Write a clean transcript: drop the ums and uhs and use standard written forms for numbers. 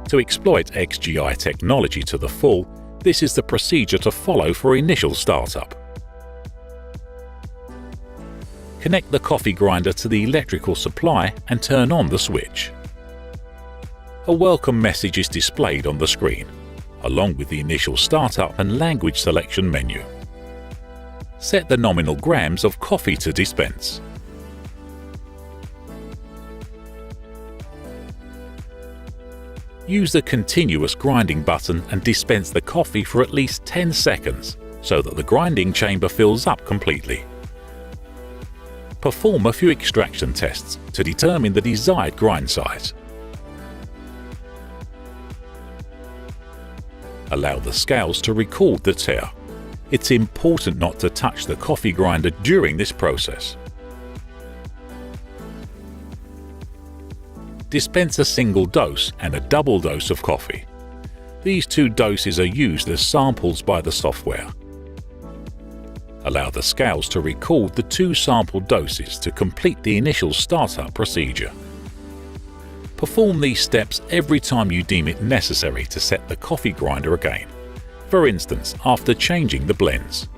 To exploit XGi technology to the full, this is the procedure to follow for initial startup. Connect the coffee grinder to the electrical supply and turn on the switch. A welcome message is displayed on the screen, along with the initial startup and language selection menu. Set the nominal grams of coffee to dispense. Use the continuous grinding button and dispense the coffee for at least 10 seconds so that the grinding chamber fills up completely. Perform a few extraction tests to determine the desired grind size. Allow the scales to record the tear. It's important not to touch the coffee grinder during this process. Dispense a single dose and a double dose of coffee. These two doses are used as samples by the software. Allow the scales to record the two sample doses to complete the initial startup procedure. Perform these steps every time you deem it necessary to set the coffee grinder again, for instance after changing the blends.